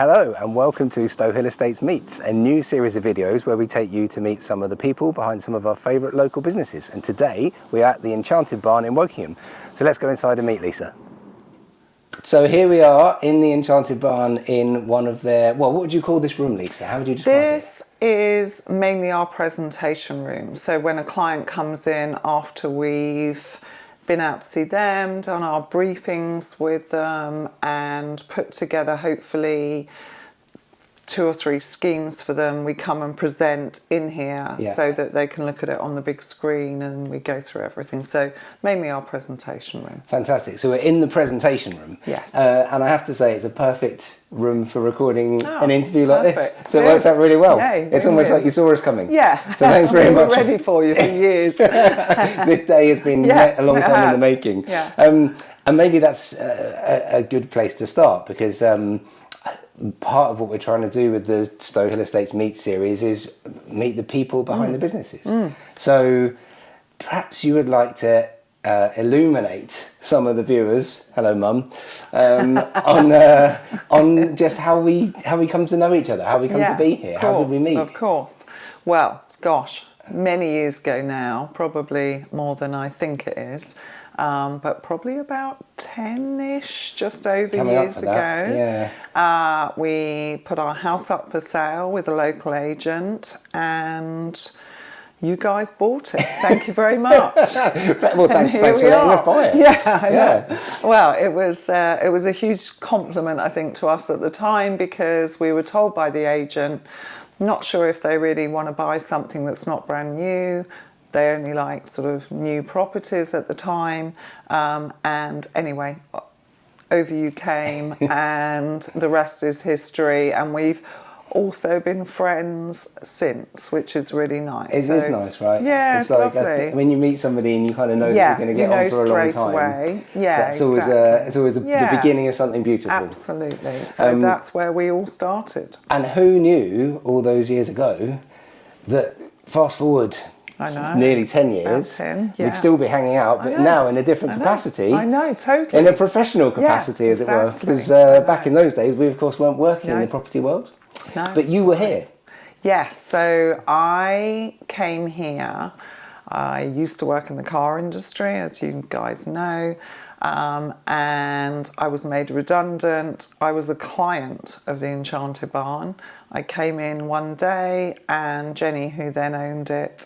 Hello and welcome to Stowhill Estates Meets, a new series of videos where we take you to meet some of the people behind some of our favourite local businesses. And today we are at the Enchanted Barn in Wokingham. So let's go inside and meet Lisa. So here we are in the Enchanted Barn in one of their, well, what would you call this room, Lisa? How would you describe it? This is mainly our presentation room. So when a client comes in after we've been out to see them, done our briefings with them and put together hopefully 2 or 3 schemes for them, we come and present in here so that they can look at it on the big screen and we go through everything. So mainly our presentation room. Fantastic. So we're in the presentation room. Yes. And I have to say it's a perfect room for recording an interview like this. So it yeah. works out really well. Yeah, it's almost like you saw us coming. Yeah. So thanks very much. We're ready for you for years. This day has been a long time in the making. Yeah. And maybe that's a good place to start because part of what we're trying to do with the Stowhill Estates Meet series is meet the people behind the businesses. So perhaps you would like to illuminate some of the viewers, hello mum, on just how we come to know each other, how we come to be here, how did we meet? Of course. Well, gosh, many years ago now, probably more than I think it is. But probably about 10-ish, just over years ago. Yeah. We put our house up for sale with a local agent and you guys bought it. Thank you very much. Well, thanks for letting us buy it. Yeah, I know. Well, it was a huge compliment, I think, to us at the time because we were told by the agent, not sure if they really want to buy something that's not brand new. They only like sort of new properties at the time. And anyway, over you came and the rest is history. And we've also been friends since, which is really nice. It is nice, right? Yeah, it's like lovely. When you meet somebody and you kind of know that you're going to get on for a long time. Away. Yeah, that's it's always the beginning of something beautiful. Absolutely. So that's where we all started. And who knew all those years ago that fast forward nearly 10 years, 10, we'd still be hanging out, but now in a different capacity. I know, totally. In a professional capacity, as it were. Because back in those days, we of course weren't working in the property world. No. But you were here. Yes, so I came here. I used to work in the car industry, as you guys know, and I was made redundant. I was a client of the Enchanted Barn. I came in one day and Jenny, who then owned it,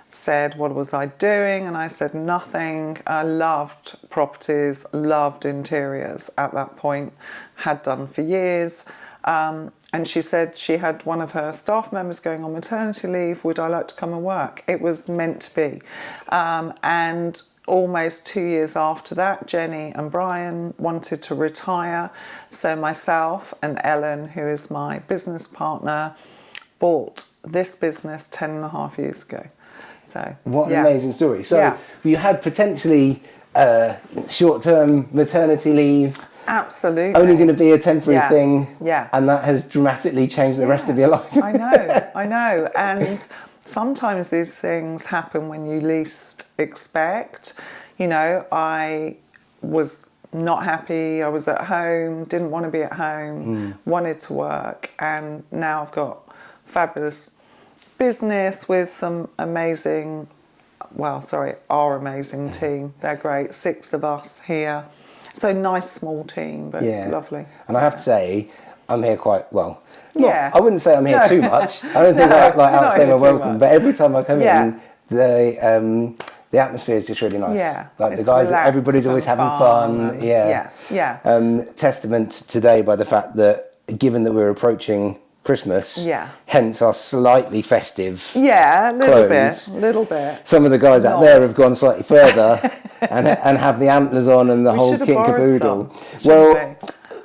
said, what was I doing? And I said, nothing. I loved properties, loved interiors at that point, had done for years. And she said she had one of her staff members going on maternity leave. Would I like to come and work? It was meant to be. And almost 2 years after that, Jenny and Brian wanted to retire. So myself and Ellen, who is my business partner, bought this business 10.5 years ago. So what an amazing story. So you had potentially short-term maternity leave. Absolutely. Only going to be a temporary thing. Yeah. And that has dramatically changed the rest of your life. I know. And sometimes these things happen when you least expect. You know, I was not happy. I was at home, didn't want to be at home, wanted to work. And now I've got fabulous business with some amazing, our amazing team. They're great. 6 of us here. So nice small team, but it's lovely. And I have to say, I'm here quite well. I wouldn't say I'm here too much. I don't think I outstay my welcome. But every time I come in, the atmosphere is just really nice. Yeah, like the guys, everybody's always having fun. Testament today by the fact that, given that we're approaching Christmas, hence our slightly festive little bit. Some of the guys out there have gone slightly further and have the antlers on and the whole kit and caboodle. Well,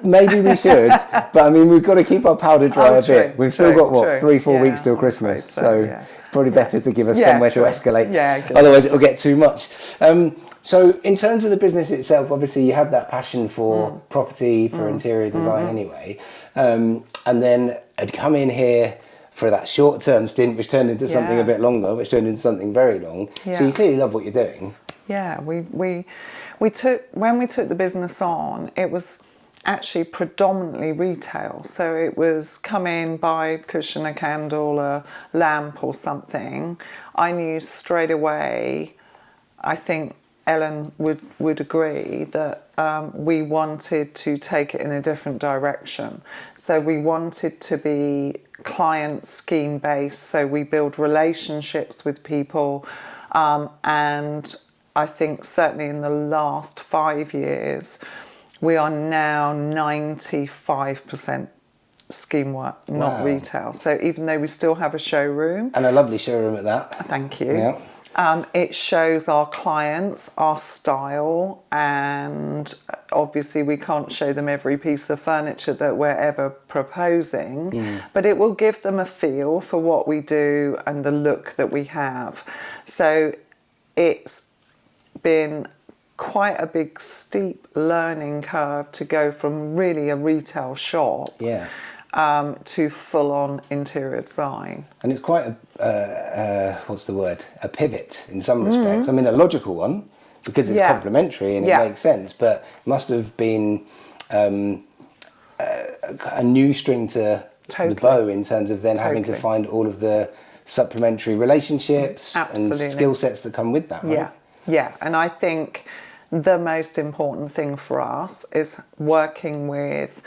maybe we should, but I mean, we've got to keep our powder dry a bit. We've still got 3-4 weeks till Christmas, so it's probably better to give us somewhere to escalate. Otherwise it'll get too much. So in terms of the business itself, obviously you had that passion for property, for interior design anyway, and then had come in here for that short-term stint, which turned into something a bit longer, which turned into something very long. So you clearly love what you're doing. Yeah, we took, when we took the business on, it was actually predominantly retail. So it was come in, buy a cushion, a candle, a lamp or something. I knew straight away, I think Ellen would agree, that we wanted to take it in a different direction. So we wanted to be client scheme based, so we build relationships with people, and I think certainly in the last 5 years we are now 95% scheme work, not retail. So even though we still have a showroom, and a lovely showroom at that, thank you, yeah. It shows our clients our style, and obviously we can't show them every piece of furniture that we're ever proposing, but it will give them a feel for what we do and the look that we have. So it's been quite a big steep learning curve to go from really a retail shop to full-on interior design. And it's quite a pivot in some respects. I mean, a logical one, because it's complementary and it makes sense, but it must have been a new string to the bow in terms of then having to find all of the supplementary relationships and skill sets that come with that, right? Yeah, and I think the most important thing for us is working with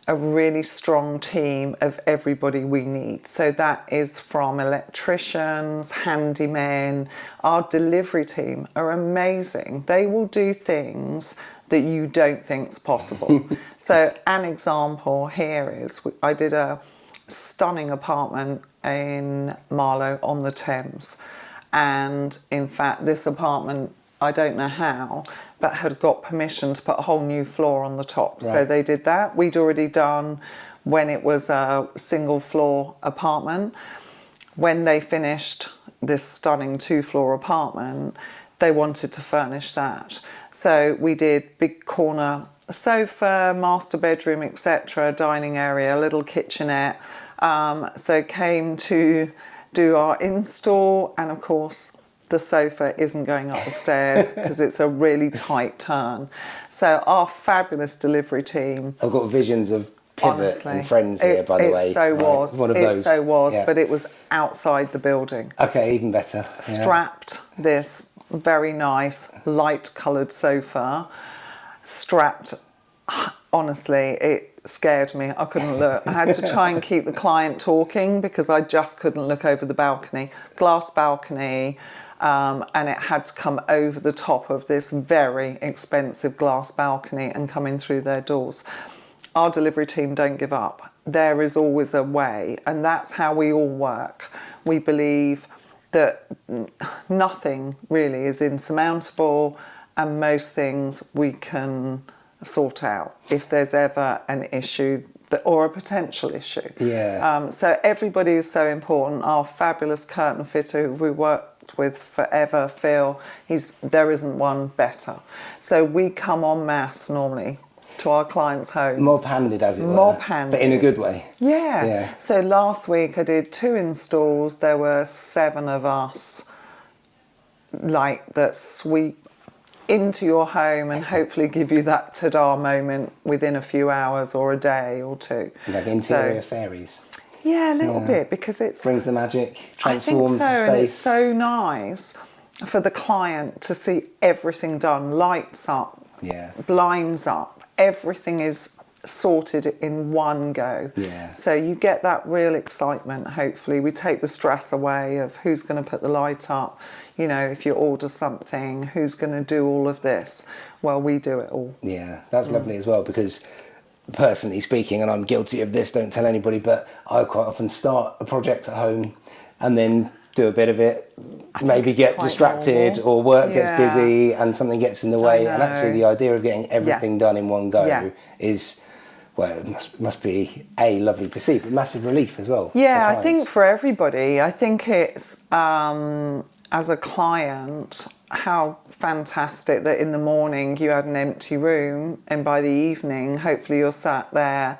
a really strong team of everybody we need. So that is from electricians, handymen. Our delivery team are amazing. They will do things that you don't think's possible. So an example here is I did a stunning apartment in Marlow on the Thames. And in fact, this apartment, I don't know how, but had got permission to put a whole new floor on the top. Right. So they did that. We'd already done when it was a single floor apartment. When they finished this stunning 2-floor apartment, they wanted to furnish that. So we did big corner sofa, master bedroom, etc., dining area, little kitchenette. So came to do our install, and of course the sofa isn't going up the stairs because it's a really tight turn. So our fabulous delivery team. I've got visions of Pivot honestly, and Friends here, by the way. It so was. One of those. It so was, but it was outside the building. Okay, even better. Strapped this very nice light coloured sofa. Strapped, honestly, it scared me. I couldn't look. I had to try and keep the client talking because I just couldn't look over the balcony. Glass balcony. And it had to come over the top of this very expensive glass balcony and come in through their doors. Our delivery team don't give up. There is always a way, and that's how we all work. We believe that nothing really is insurmountable, and most things we can sort out if there's ever an issue or a potential issue. So everybody is so important. Our fabulous curtain fitter who we worked with forever, Phil, there isn't one better. So we come en masse normally to our clients' homes. Mob-handed, as it were. Mob-handed. But in a good way. Yeah. So last week I did 2 installs. There were 7 of us that sweep into your home and hopefully give you that ta-da moment within a few hours or a day or 2. Like interior fairies. Yeah, a little bit, because it brings the magic, transforms the space. And it's so nice for the client to see everything done, lights up, blinds up, everything is sorted in one go. So you get that real excitement. Hopefully we take the stress away of who's going to put the light up. You know, if you order something, who's going to do all of this? Well, we do it all. Yeah, that's lovely as well, because personally speaking, and I'm guilty of this, don't tell anybody, but I quite often start a project at home and then do a bit of it, maybe get distracted or work gets busy and something gets in the way. And actually the idea of getting everything done in one go is, well, it must be lovely to see, but massive relief as well. Yeah, I think for everybody, I think it's, as a client, how fantastic that in the morning you had an empty room and by the evening, hopefully you're sat there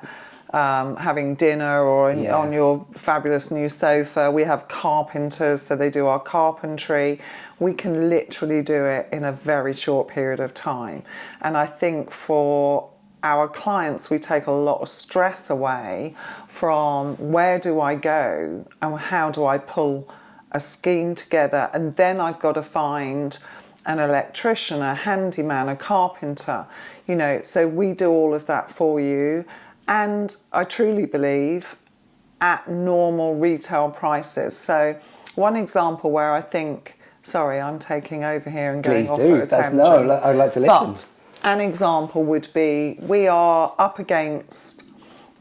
having dinner or on your fabulous new sofa. We have carpenters, so they do our carpentry. We can literally do it in a very short period of time. And I think for our clients, we take a lot of stress away from where do I go and how do I pull a scheme together, and then I've got to find an electrician, a handyman, a carpenter, you know, so we do all of that for you. And I truly believe at normal retail prices. So one example where I think, sorry, I'm taking over here and going off at a tangent. No, I'd like to listen. But an example would be, we are up against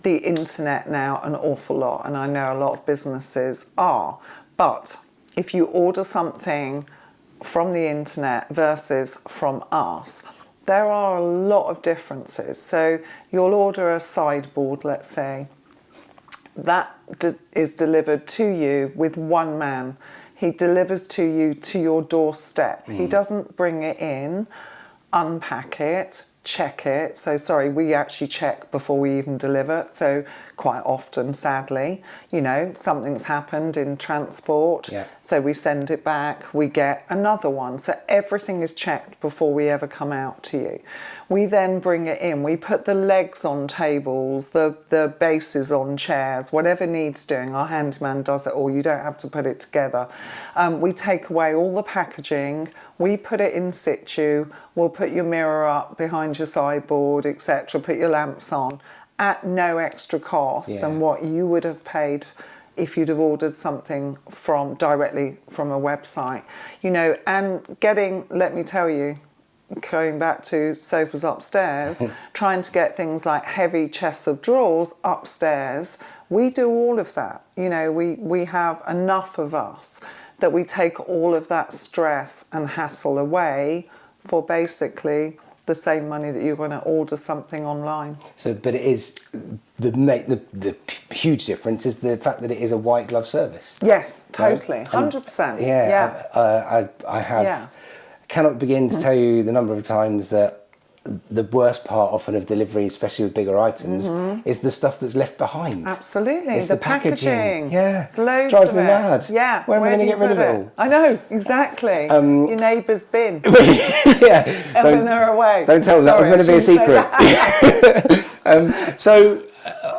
the internet now an awful lot, and I know a lot of businesses are. But if you order something from the internet versus from us, there are a lot of differences. So you'll order a sideboard, let's say, that is delivered to you with one man. He delivers to you to your doorstep. He doesn't bring it in, unpack it, check it. So sorry, we actually check before we even deliver. So quite often, sadly, you know, something's happened in transport. Yeah. So we send it back, we get another one. So everything is checked before we ever come out to you. We then bring it in. We put the legs on tables, the bases on chairs, whatever needs doing. Our handyman does it all. You don't have to put it together. We take away all the packaging. We put it in situ. We'll put your mirror up behind your sideboard, etc. Put your lamps on at no extra cost than what you would have paid if you'd have ordered something directly from a website. You know, and let me tell you, going back to sofas upstairs, trying to get things like heavy chests of drawers upstairs, we do all of that. You know, we have enough of us that we take all of that stress and hassle away for basically the same money that you're going to order something online. So, but it is the huge difference is the fact that it is a white glove service. Yes, totally, 100%. Yeah. I have cannot begin to tell you the number of times that the worst part often of delivery, especially with bigger items, is the stuff that's left behind. Absolutely, it's the packaging. Yeah, it's loads drives of me it. mad. Yeah, where am I going to get rid of it all? I know exactly. Your neighbour's bin. Yeah, and when they're away. Don't tell them that was meant to be a secret. So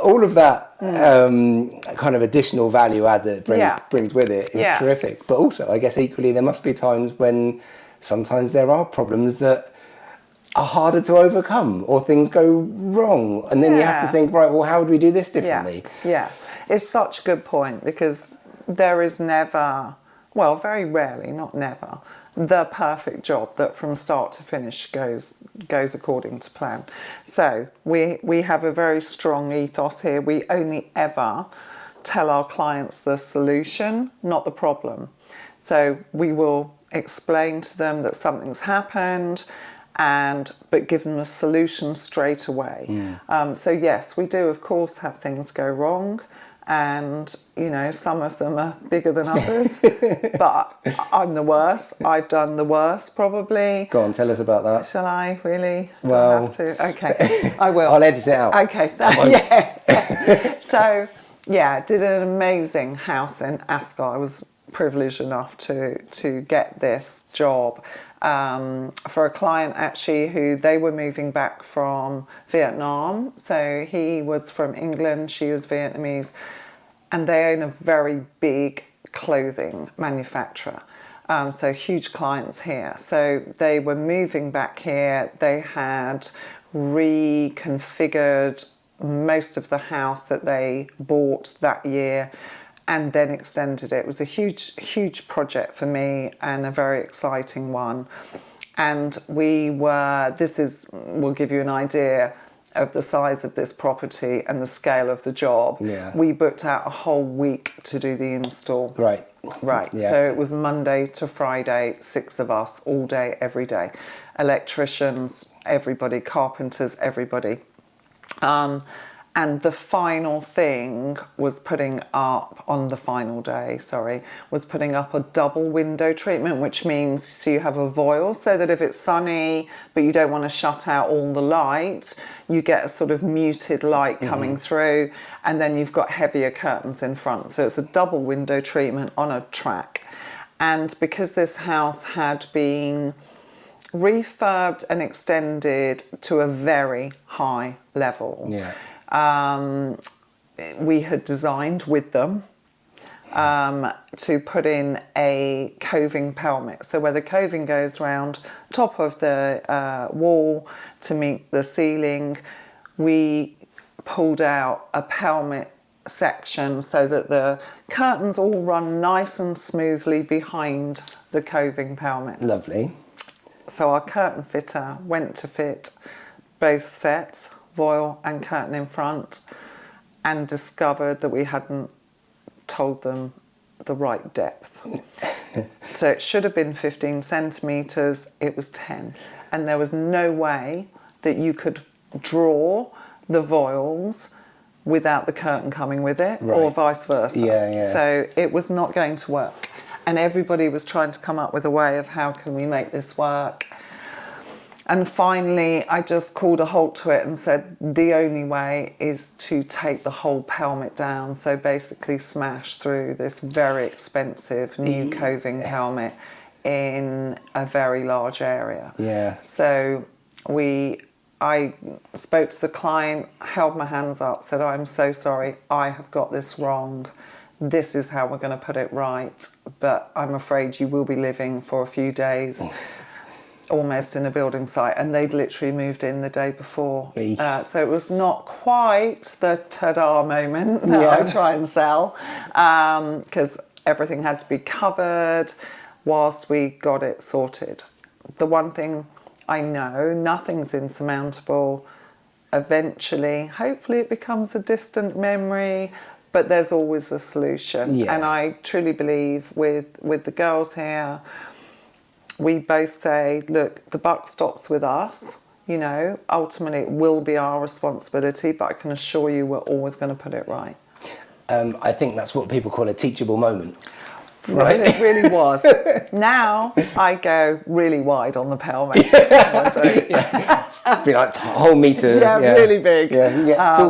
all of that kind of additional value add that brings with it is terrific. But also, I guess equally, there must be times when sometimes there are problems that are harder to overcome or things go wrong, and then you have to think, right, well, how would we do this differently? Yeah, it's such a good point, because there is never, well, very rarely, not never, the perfect job that from start to finish goes according to plan. So we have a very strong ethos here. We only ever tell our clients the solution, not the problem. So we will explain to them that something's happened, but give them a solution straight away. So yes, we do of course have things go wrong, and you know, some of them are bigger than others. But I'm the worst. I've done the worst probably. Go on, tell us about that. Shall I really? Well, do I have to? Okay, I will. I'll edit it out. Okay, yeah. So yeah, did an amazing house in Ascot. I was privileged enough to get this job for a client actually who they were moving back from Vietnam. So he was from England, she was Vietnamese, and they own a very big clothing manufacturer. So huge clients here. So they were moving back here. They had reconfigured most of the house that they bought that year, and then extended it. It was a huge project for me, and a very exciting one. And will give you an idea of the size of this property and the scale of the job. Yeah. We booked out a whole week to do the install. Right. Yeah. So it was Monday to Friday, 6 of us, all day, every day. Electricians, everybody, carpenters, everybody. And the final thing was putting up a double window treatment, which means so you have a voile so that if it's sunny but you don't want to shut out all the light, you get a sort of muted light coming through, and then you've got heavier curtains in front. So it's a double window treatment on a track. And because this house had been refurbed and extended to a very high level. Yeah. We had designed with them to put in a coving pelmet. So where the coving goes round top of the wall to meet the ceiling, we pulled out a pelmet section so that the curtains all run nice and smoothly behind the coving pelmet. Lovely. So our curtain fitter went to fit both sets, voile and curtain in front, and discovered that we hadn't told them the right depth. So it should have been 15 centimetres, it was 10. And there was no way that you could draw the voiles without the curtain coming with it, or vice versa. Yeah. So it was not going to work. And everybody was trying to come up with a way of how can we make this work. And finally, I just called a halt to it and said, the only way is to take the whole pelmet down. So basically smash through this very expensive new coving pelmet in a very large area. Yeah. So I spoke to the client, held my hands up, said, I'm so sorry, I have got this wrong. This is how we're going to put it right. But I'm afraid you will be living for a few days almost in a building site. And they'd literally moved in the day before. So it was not quite the ta-da moment that I try and sell, because everything had to be covered whilst we got it sorted. The one thing I know, nothing's insurmountable. Eventually, hopefully it becomes a distant memory, but there's always a solution. Yeah. And I truly believe with the girls here, we both say, look, the buck stops with us. You know, ultimately it will be our responsibility, but I can assure you we're always going to put it right. I think that's what people call a teachable moment. Right. It really was. Now I go really wide on the pelmet. Be like whole metre. Really big.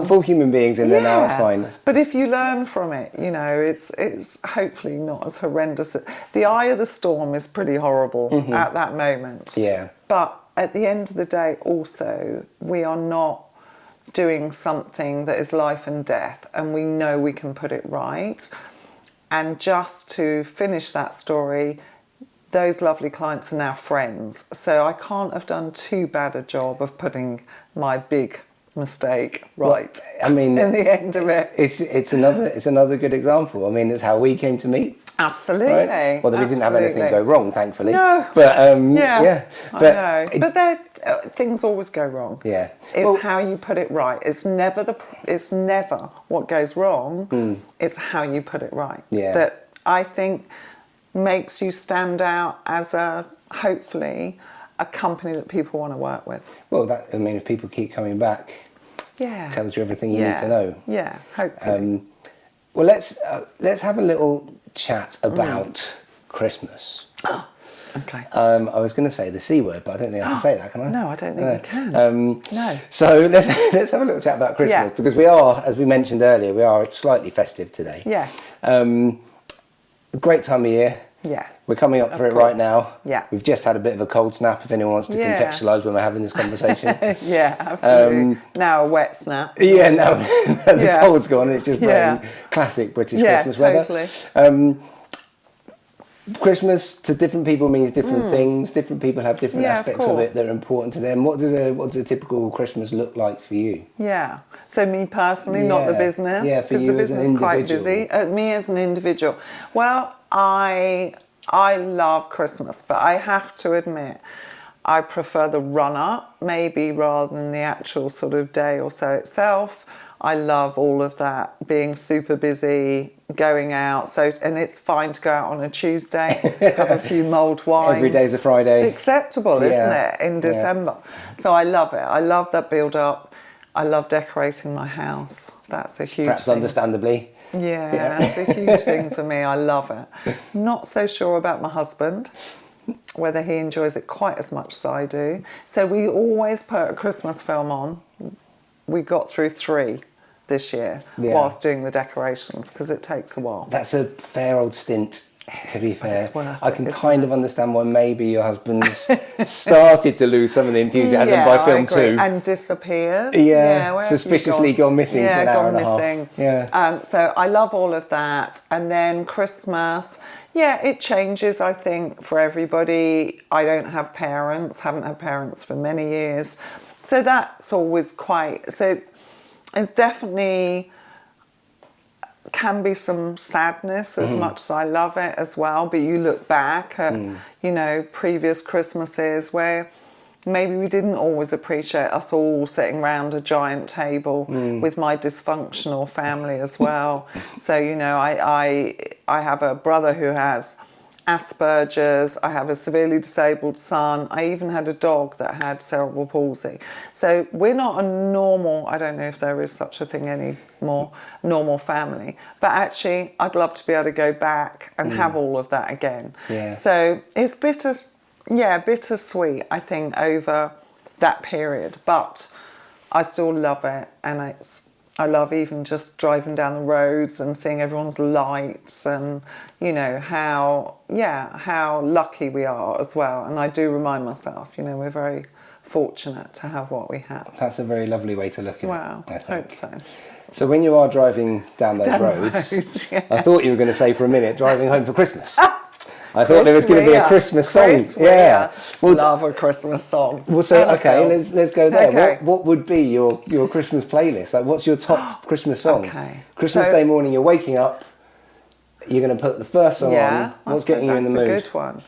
Full human beings in there now, it's fine. But if you learn from it, you know, it's hopefully not as horrendous. The eye of the storm is pretty horrible at that moment. Yeah. But at the end of the day, also, we are not doing something that is life and death, and we know we can put it right. And just to finish that story, those lovely clients are now friends. So I can't have done too bad a job of putting my big mistake right. Well, I mean, in the end of it, it's another good example. I mean, it's how we came to meet. Absolutely. Right? Well, we didn't have anything go wrong, thankfully. No. But I know. But things always go wrong. Yeah. It's how you put it right. It's never what goes wrong. It's how you put it right. Yeah. That I think makes you stand out as hopefully a company that people want to work with. Well, if people keep coming back, tells you everything you need to know. Yeah, hopefully. Well, let's have a little chat about Christmas. Oh, okay. I was going to say the C word, but I don't think I can say that, can I? No, I don't think you can. No. So let's have a little chat about Christmas, because we are, as we mentioned earlier, it's slightly festive today. Yes. Great time of year. Yeah. We're coming up for it right now. Yeah. We've just had a bit of a cold snap, if anyone wants to contextualise when we're having this conversation. Yeah, absolutely. Now a wet snap. Yeah, now the cold's gone, it's just rain. Classic British Christmas weather. Christmas to different people means different things. Different people have different aspects of it that are important to them. What does a typical Christmas look like for you? Yeah. So me personally, not the business, because the business is quite busy. Me as an individual. Well, I love Christmas, but I have to admit, I prefer the run-up, maybe, rather than the actual sort of day or so itself. I love all of that, being super busy, going out. And it's fine to go out on a Tuesday, have a few mulled wines. Every day's a Friday. It's acceptable, isn't it, in December? So I love it. I love that build-up. I love decorating my house. That's a huge Perhaps thing. Understandably. Yeah, it's a huge thing for me. I love it. Not so sure about my husband, whether he enjoys it quite as much as I do. So we always put a Christmas film on. We got through 3 this year whilst doing the decorations, because it takes a while. That's a fair old stint. To be fair, it's worth I it, can isn't kind it? of understand why maybe your husband's started to lose some of the enthusiasm by I film agree. 2. And disappears. Yeah, where have you suspiciously gone missing for an hour and a half. Yeah. So I love all of that. And then Christmas, it changes, I think, for everybody. I don't have parents, haven't had parents for many years. So that's always so it's definitely can be some sadness as much as I love it as well. But you look back at, previous Christmases where maybe we didn't always appreciate us all sitting around a giant table with my dysfunctional family as well. So, I have a brother who has Asperger's, I have a severely disabled son, I even had a dog that had cerebral palsy. So we're not a normal, I don't know if there is such a thing anymore, normal family. But actually, I'd love to be able to go back and have all of that again. Yeah. So it's bittersweet, I think, over that period. But I still love it, and I love even just driving down the roads and seeing everyone's lights and, how lucky we are as well. And I do remind myself, we're very fortunate to have what we have. That's a very lovely way to look at Wow, it. I hope so. So when you are driving down those roads, I thought you were going to say for a minute, driving home for Christmas. I thought there was going to be a Christmas song. Yeah, love a Christmas song. Well, so okay, let's go there. Okay. What would be your Christmas playlist? Like, what's your top Christmas song? Okay. Christmas Day morning, you're waking up. You're going to put the first song on. What's getting you in the mood? That's a good one.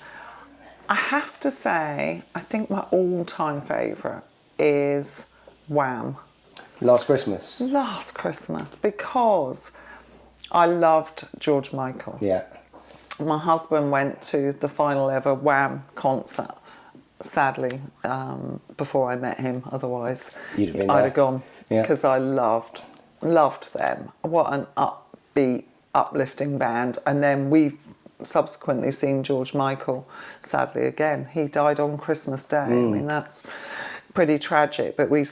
I have to say, I think my all-time favourite is Wham. Last Christmas. Last Christmas, because I loved George Michael. Yeah. My husband went to the final ever Wham concert, sadly, before I met him. Otherwise, I'd have gone, because I loved them. What an upbeat, uplifting band. And then we've subsequently seen George Michael, sadly, again. He died on Christmas Day. I mean, that's pretty tragic, but we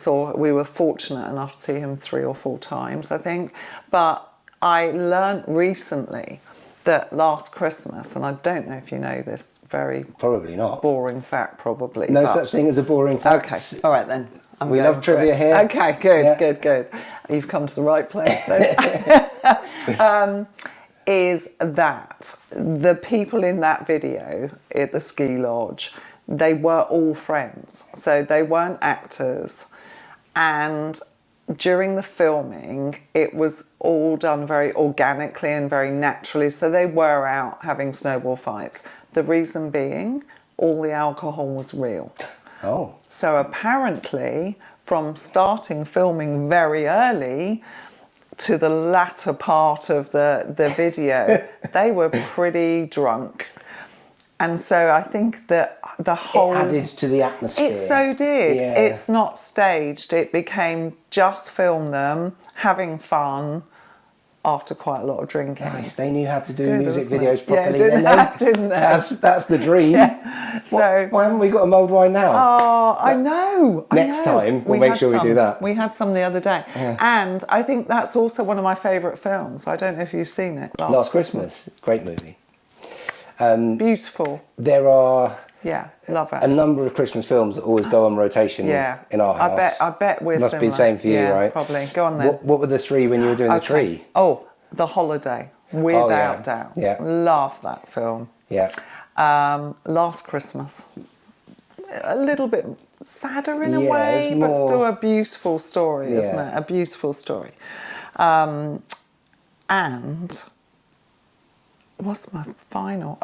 were fortunate enough to see him 3 or 4 times, I think. But I learnt recently that last Christmas, and I don't know if you know this, probably not boring fact, probably. No such thing as a boring fact. Okay, all right then. We love trivia here. Okay, good. You've come to the right place then. Is that the people in that video at the ski lodge, they were all friends, so they weren't actors, and during the filming, it was all done very organically and very naturally. So they were out having snowball fights. The reason being, all the alcohol was real. Oh. So apparently, from starting filming very early to the latter part of the video, they were pretty drunk. And so I think that the whole... It added to the atmosphere. It so did. Yeah. It's not staged. It became just film them, having fun, after quite a lot of drinking. Nice. They knew how to do music videos properly. Didn't they? That's the dream. Yeah. So why haven't we got a mulled wine now? Oh, I know. Next time, we'll make sure we do that. We had some the other day. Yeah. And I think that's also one of my favourite films. I don't know if you've seen it. Last Christmas. Great movie. Beautiful. There are love it. a number of Christmas films that always go on rotation in our house. I bet we're Must be the same for you, right? Probably. Go on then. What were the 3 when you were doing the tree? Oh, The Holiday, without doubt. Yeah. Love that film. Yeah. Last Christmas. A little bit sadder in a Yeah, way, it's but more- still a beautiful story, isn't it? A beautiful story. And what's my final?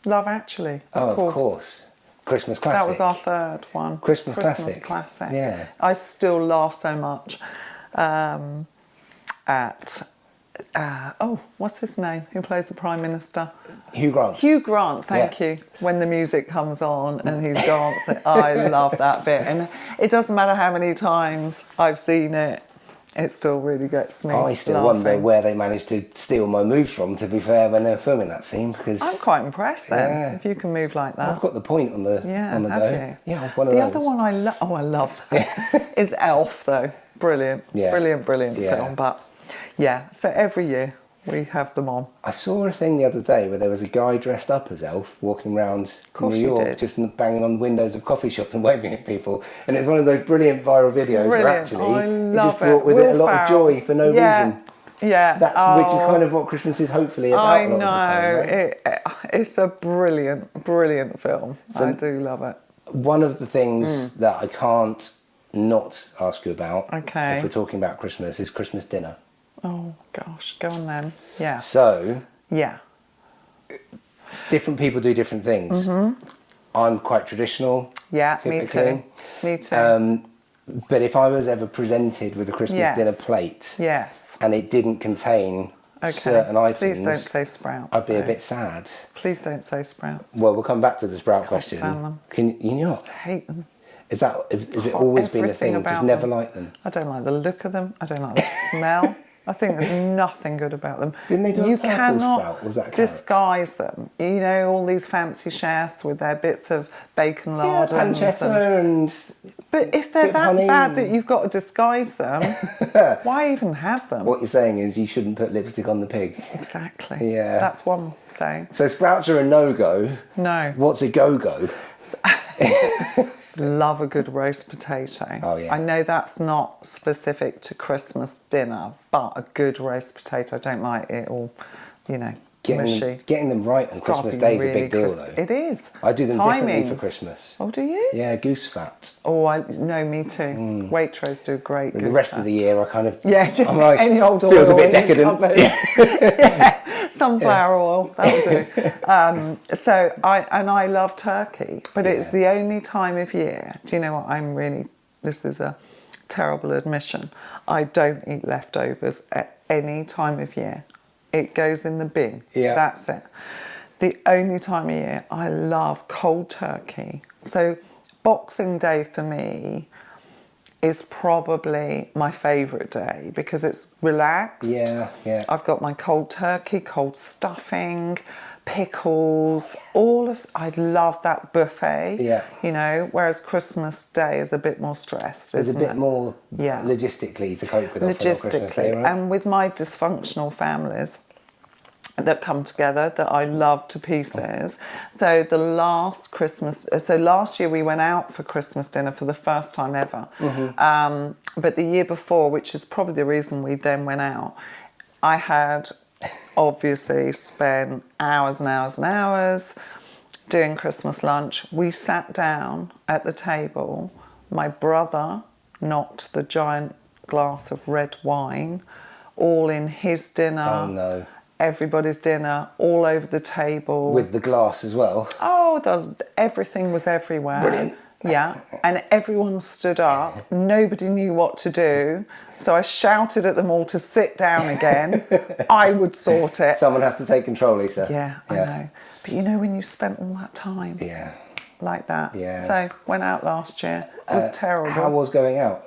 Love Actually, of course. Christmas classic. That was our third one. Christmas classic. Yeah. I still laugh so much at what's his name? Who plays the Prime Minister? Hugh Grant. Hugh Grant, thank you. When the music comes on and he's dancing, I love that bit. And it doesn't matter how many times I've seen it, it still really gets me I still wonder where they managed to steal my moves from, to be fair, when they were filming that scene, because I'm quite impressed then, if you can move like that. I've got the point on the go. You? Yeah, one of the those. other one I love that, is Elf, though. Brilliant. Yeah. Brilliant film. But yeah, so every year we have them on. I saw a thing the other day where there was a guy dressed up as Elf walking around New York, just banging on windows of coffee shops and waving at people. And it's one of those brilliant viral videos where actually it just brought with it a lot of joy for no reason. Yeah, which is kind of what Christmas is hopefully about. I a lot know. of the time, right? It's a brilliant film. I do love it. One of the things that I can't not ask you about, if we're talking about Christmas, is Christmas dinner. Oh gosh, go on then. Yeah. So. Yeah. Different people do different things. I'm quite traditional. Yeah, typically. Me too. But if I was ever presented with a Christmas dinner plate, and it didn't contain certain items, please don't say sprouts. I'd be a bit sad. Please don't say sprouts. Well, we'll come back to the sprout question. Stand them. Can you not? I hate them. Is it always been a thing? Just never liked them. I don't like the look of them. I don't like the smell. I think there's nothing good about them. Didn't they do you a purple cannot sprout? Was that disguise them. You know, all these fancy chefs with their bits of bacon lardons. Pancetta and but if they're that bad that you've got to disguise them, why even have them? What you're saying is you shouldn't put lipstick on the pig. Exactly. Yeah. That's one saying. So sprouts are a no-go. No. What's a go-go? Love a good roast potato. Oh, yeah. I know that's not specific to Christmas dinner, but a good roast potato. I don't like it all, mushy. Getting them right on Christmas Day is a big deal, though. It is. I do them differently for Christmas. Oh, do you? Yeah, goose fat. Oh, no, me too. Waitrose do a great goose The rest fat. of the year, I kind of... I'm like, any old oil. Feels a bit decadent. Sunflower oil, that'll do. So I love turkey, but it's the only time of year. Do you know what? This is a terrible admission. I don't eat leftovers at any time of year. It goes in the bin. Yeah. That's it. The only time of year I love cold turkey. So Boxing Day for me is probably my favourite day because it's relaxed. Yeah. I've got my cold turkey, cold stuffing, pickles, I love that buffet. Yeah. Whereas Christmas Day is a bit more stressed, There's a bit more logistically to cope with. Logistically. Day, right? And with my dysfunctional families that come together that I love to pieces. So last year we went out for Christmas dinner for the first time ever. But the year before, which is probably the reason we then went out, I had obviously spent hours and hours and hours doing Christmas lunch. We sat down at the table. My brother knocked the giant glass of red wine all in his dinner. Oh no. Everybody's dinner, all over the table. With the glass as well. Oh, everything was everywhere. Brilliant. Yeah, and everyone stood up. Nobody knew what to do. So I shouted at them all to sit down again. I would sort it. Someone has to take control, Lisa. Yeah, I know. But when you spent all that time like that. Yeah. So went out last year. It was terrible. How was going out?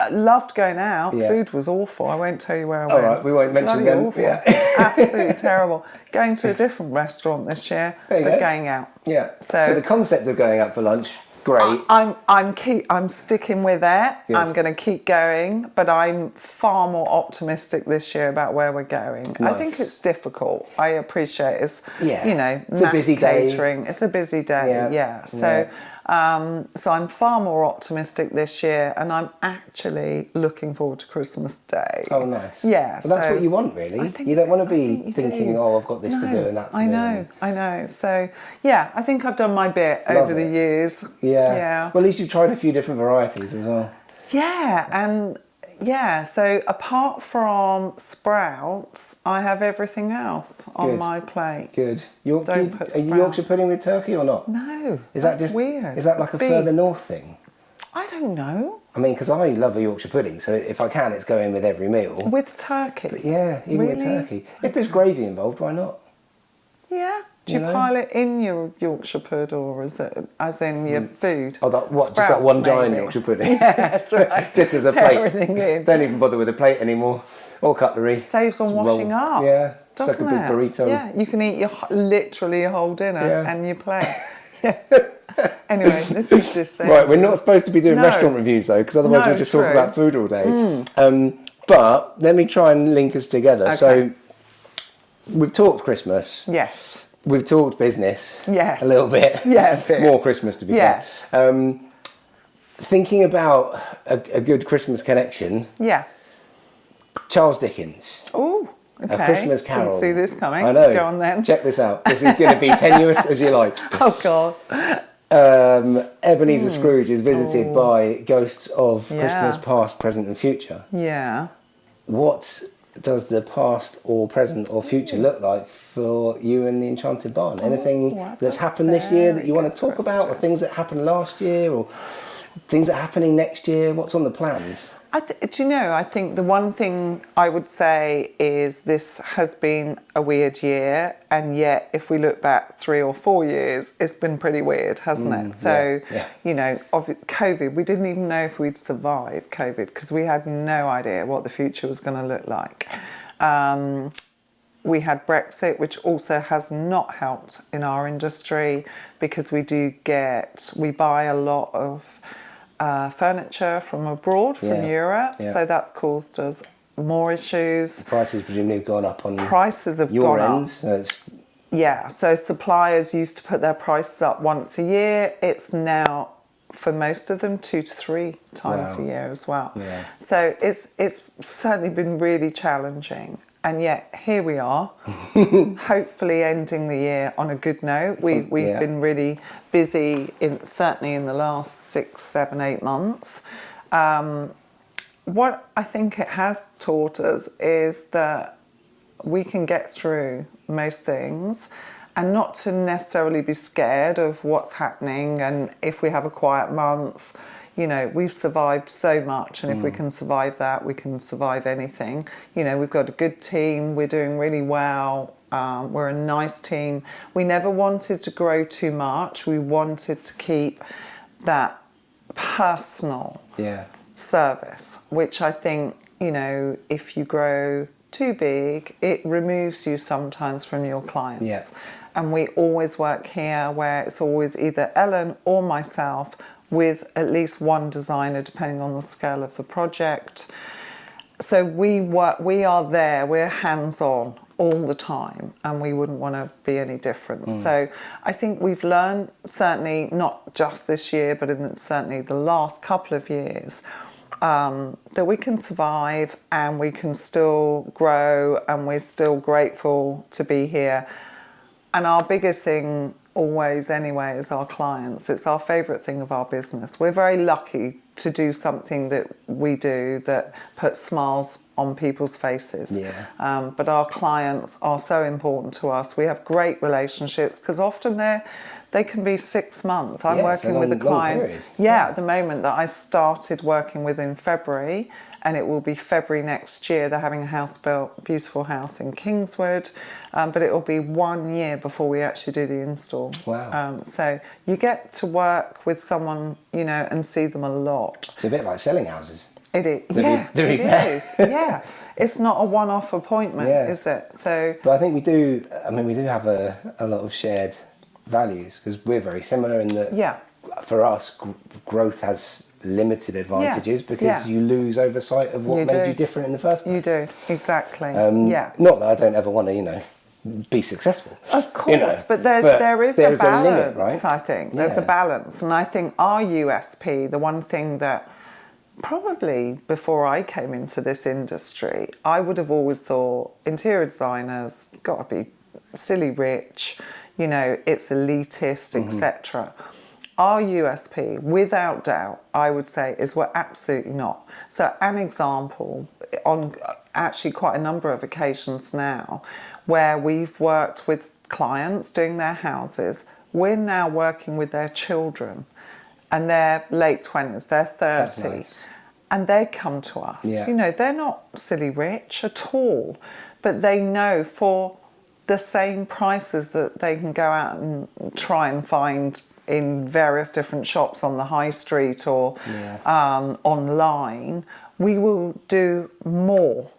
I loved going out. Yeah. Food was awful. I won't tell you where I went. All right, we won't mention them. Awful. Yeah. Absolutely terrible. Going to a different restaurant this year, but going out. Yeah. So the concept of going out for lunch, great. I'm sticking with it. Good. I'm going to keep going, but I'm far more optimistic this year about where we're going. Nice. I think it's difficult. I appreciate it's it's mass a busy catering. day. It's a busy day. Yeah. So I'm far more optimistic this year, and I'm actually looking forward to Christmas Day. Oh, nice. Yeah. Well, that's what you want, really. You don't want to be thinking, I've got this to do and that to do. I know. So, I think I've done my bit over the years. Yeah. Well, at least you've tried a few different varieties as well. Yeah, and so apart from sprouts, I have everything else on my plate. Good. Are Don't put you Yorkshire pudding with turkey or not? No, That's weird. Is that like a further north thing? I don't know. I mean, because I love a Yorkshire pudding, so if I can, it's going with every meal. With turkey? But even with turkey. If there's gravy involved, why not? Yeah. Do you pile it in your Yorkshire pud, or is it as in your food? Oh, just that one giant Yorkshire pudding? Yes, right. Just as a plate. Everything in. Don't even bother with a plate anymore. Or cutlery. Saves on washing up. Yeah. Doesn't it's like a big burrito. Yeah, you can eat literally your whole dinner and your plate. Anyway, this is just saying. Right, we're not supposed to be doing restaurant reviews though, because otherwise we'll just talk about food all day. But let me try and link us together. Okay. So we've talked Christmas. Yes. We've talked business. Yes. A little bit. Yeah, a bit. More Christmas, to be fair. Thinking about a good Christmas connection. Yeah. Charles Dickens. Oh, okay. A Christmas Carol. Didn't see this coming. I know. Go on then. Check this out. This is going to be tenuous as you like. Oh, God. Ebenezer Scrooge is visited by ghosts of Yeah. Christmas past, present and future. Yeah. What does the past or present or future look like for you and the Enchanted Barn? Anything that's happened this year that you want to talk about, or things that happened last year, or things that are happening next year? What's on the plans? Do you know, I think the one thing I would say is this has been a weird year, and yet if we look back 3 or 4 years, it's been pretty weird, hasn't it? So, you know, of COVID, we didn't even know if we'd survive COVID because we had no idea what the future was going to look like. We had Brexit, which also has not helped in our industry because we buy a lot of furniture from abroad, from Europe, so that's caused us more issues. The prices presumably have gone up on prices have your gone end. up. Yeah, so suppliers used to put their prices up once a year. It's now, for most of them, 2 to 3 times a year as well. Yeah. So it's certainly been really challenging. And yet here we are, hopefully ending the year on a good note. We've been really busy, certainly in the last 6, 7, 8 months. What I think it has taught us is that we can get through most things and not to necessarily be scared of what's happening. And if we have a quiet month, you know, we've survived so much, and if we can survive that, we can survive anything. You know, we've got a good team, we're doing really well, we're a nice team. We never wanted to grow too much, we wanted to keep that personal service, which I think, you know, if you grow too big, it removes you sometimes from your clients. Yeah. And we always work here where it's always either Ellen or myself with at least one designer, depending on the scale of the project. So we are there, we're hands-on all the time, and we wouldn't want to be any different. So I think we've learned, certainly not just this year, but in certainly the last couple of years, that we can survive and we can still grow, and we're still grateful to be here. And our biggest thing always anyway is our clients. It's our favourite thing of our business. We're very lucky to do something that we do that puts smiles on people's faces. But our clients are so important to us. We have great relationships because often they can be 6 months. I'm working with a client at the moment that I started working with in February, and it will be February next year. They're having a house built, beautiful house in Kingswood, but it will be 1 year before we actually do the install. Wow. So you get to work with someone, you know, and see them a lot. It's a bit like selling houses. It is. To be fair. It's not a one-off appointment, is it? So, but I think we do have a lot of shared values, because we're very similar in that for us, growth has limited advantages because you lose oversight of what made you different in the first place. You do, exactly. Not that I don't ever want to, you know, be successful. Of course, you know, but there is a balance, a limit, right? I think. There's a balance. And I think our USP, the one thing that probably before I came into this industry, I would have always thought interior designers got to be silly rich, you know, it's elitist, etc. Our USP, without doubt, I would say, is we're absolutely not. So an example, on actually quite a number of occasions now, where we've worked with clients doing their houses, we're now working with their children, and they're late 20s, they're 30. That's nice. And they come to us. You know, they're not silly rich at all, but they know for the same prices that they can go out and try and find in various different shops on the high street or online, we will do more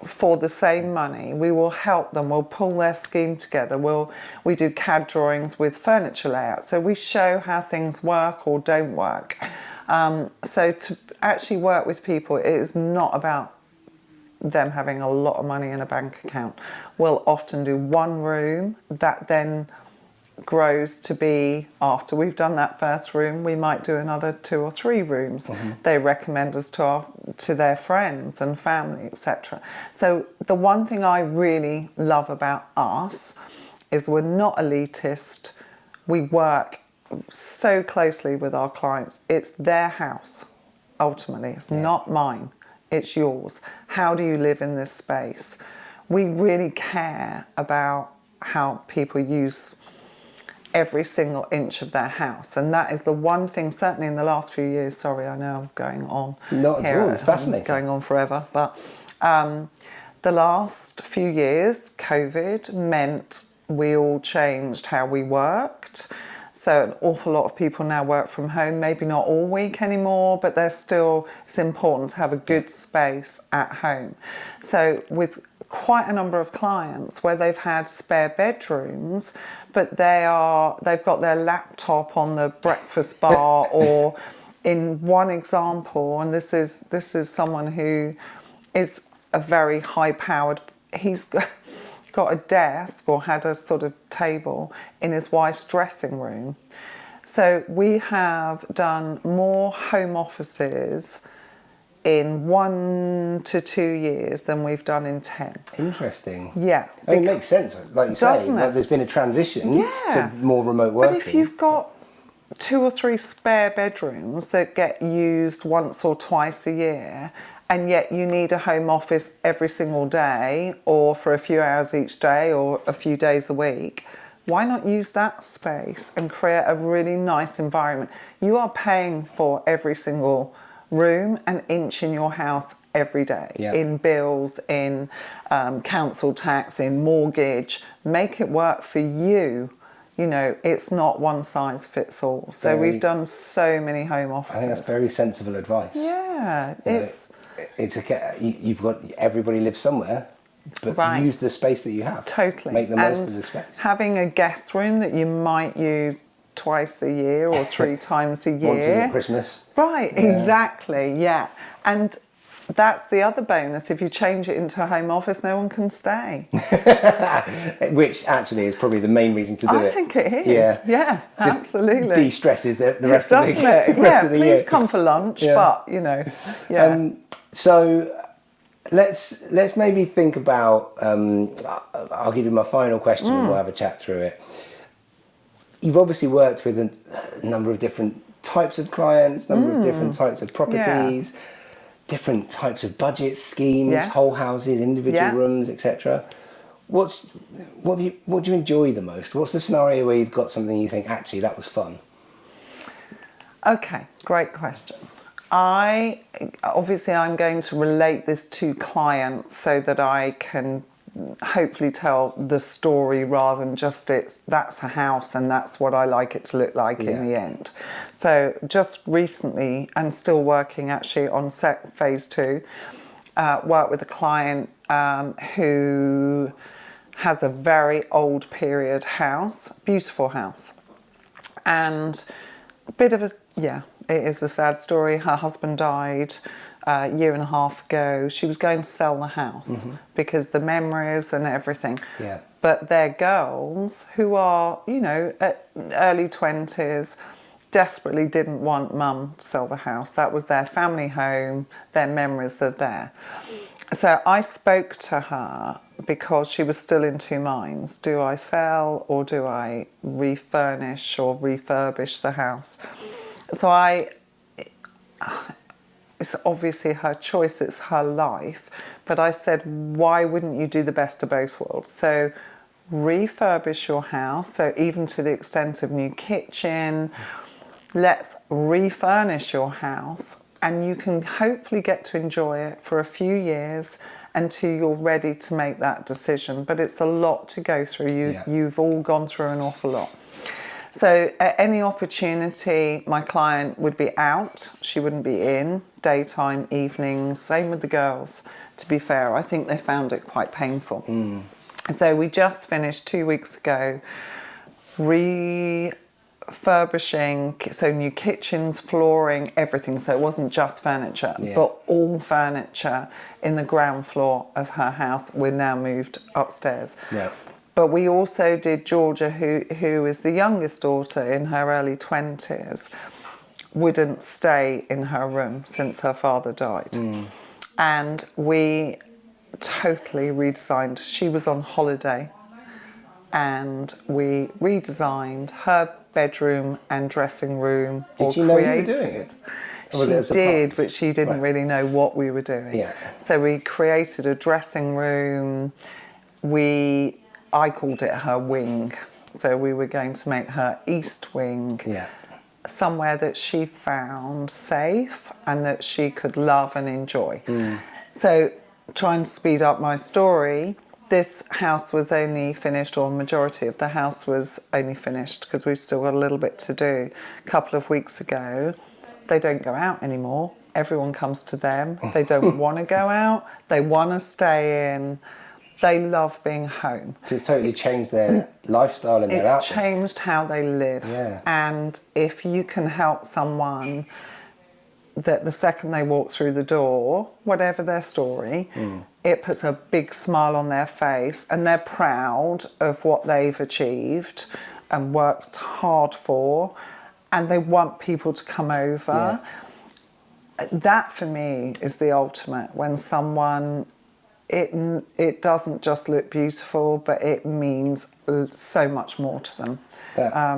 for the same money. We will help them, we'll pull their scheme together, we do CAD drawings with furniture layout, so we show how things work or don't work. So to actually work with people, it is not about them having a lot of money in a bank account. We'll often do one room that then grows to be, after we've done that first room, we might do another 2 or 3 rooms. They recommend us to their friends and family, etc. So the one thing I really love about us is we're not elitist. We work so closely with our clients. It's their house, ultimately. It's not mine. It's yours. How do you live in this space? We really care about how people use every single inch of their house, and that is the one thing, certainly in the last few years. Sorry, I know I'm going on. Not at all, it's fascinating. Going on forever, but the last few years, COVID meant we all changed how we worked. So an awful lot of people now work from home, maybe not all week anymore, but it's important to have a good space at home. So with quite a number of clients where they've had spare bedrooms, but they've got their laptop on the breakfast bar, or in one example, and this is someone who is a very high-powered, he's got a desk, or had a sort of table in his wife's dressing room. So we have done more home offices in 1 to 2 years than we've done in 10. Interesting. Yeah. It makes sense, like you say. Like there's been a transition to more remote working. But if you've got 2 or 3 spare bedrooms that get used once or twice a year, and yet you need a home office every single day, or for a few hours each day, or a few days a week, why not use that space and create a really nice environment? You are paying for every single room and inch in your house every day, in bills, in council tax, in mortgage. Make it work for you. You know, it's not one size fits all. So we've done so many home offices. I think that's very sensible advice. Yeah, you've got, everybody lives somewhere, but use the space that you have. Totally. Make the most of the space. Having a guest room that you might use twice a year or 3 times a year. Once at Christmas. Right, exactly, yeah. And that's the other bonus. If you change it into a home office, no one can stay. Which actually is probably the main reason to do it. I think it is. Yeah, absolutely. De-stresses the rest of the year. Please come for lunch, but, you know, so let's maybe think about, I'll give you my final question and we'll have a chat through it. You've obviously worked with a number of different types of clients, number of different types of properties, different types of budget schemes, whole houses, individual rooms, etc. What do you enjoy the most? What's the scenario where you've got something you think, actually, that was fun? Okay, great question. I'm going to relate this to clients so that I can hopefully tell the story rather than just that's a house and that's what I like it to look like in the end. So just recently, and still working actually on phase 2, worked with a client who has a very old period house, beautiful house, and a bit of it is a sad story. Her husband died a year and a half ago. She was going to sell the house because the memories and everything. Yeah. But their girls, who are, early 20s, desperately didn't want mum to sell the house. That was their family home. Their memories are there. So I spoke to her because she was still in 2 minds. Do I sell or do I refurnish or refurbish the house? So it's obviously her choice, it's her life. But I said, why wouldn't you do the best of both worlds? So refurbish your house, so even to the extent of new kitchen. Let's refurnish your house, and you can hopefully get to enjoy it for a few years until you're ready to make that decision. But it's a lot to go through. You've all gone through an awful lot. So at any opportunity, my client would be out. She wouldn't be in, daytime, evenings, same with the girls. To be fair, I think they found it quite painful. So we just finished 2 weeks ago refurbishing furbishing, so new kitchens, flooring, everything. So it wasn't just furniture, but all furniture in the ground floor of her house. We're now moved upstairs. Yeah. But we also did Georgia, who is the youngest daughter in her early 20s, wouldn't stay in her room since her father died. And we totally redesigned. She was on holiday and we redesigned her bedroom and dressing room. Did she know you were doing it? She did, but she didn't really know what we were doing. Yeah. So we created a dressing room. I called it her wing. So we were going to make her east wing. Yeah. Somewhere that she found safe and that she could love and enjoy. So trying to speed up my story, this house was only finished, or majority of the house was only finished, because we've still got a little bit to do. A couple of weeks ago, they don't go out anymore. Everyone comes to them. They don't want to go out. They want to stay in. They love being home. So it's totally changed their lifestyle and their outlook. It's changed how they live. Yeah. And if you can help someone that the second they walk through the door, whatever their story, it puts a big smile on their face and they're proud of what they've achieved and worked hard for, and they want people to come over. Yeah. That for me is the ultimate, when someone... It doesn't just look beautiful, but it means so much more to them. What a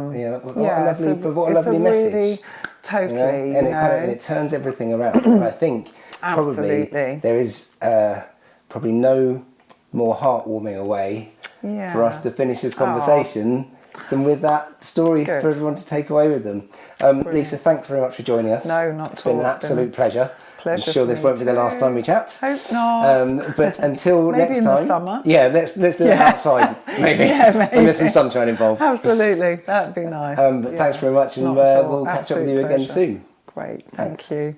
lovely message. Really, totally, and it turns everything around. I think probably there is probably no more heartwarming a way for us to finish this conversation than with that story for everyone to take away with them. Lisa, thanks very much for joining us. No, not at all. It's been an absolute pleasure. Pleasure. I'm sure this won't be the last time we chat. Hope not. But until maybe next in time, the summer. Yeah, let's do it outside, maybe. Maybe. When there's some sunshine involved. Absolutely, that'd be nice. But thanks very much, and we'll catch up with you again soon. Great, thank you.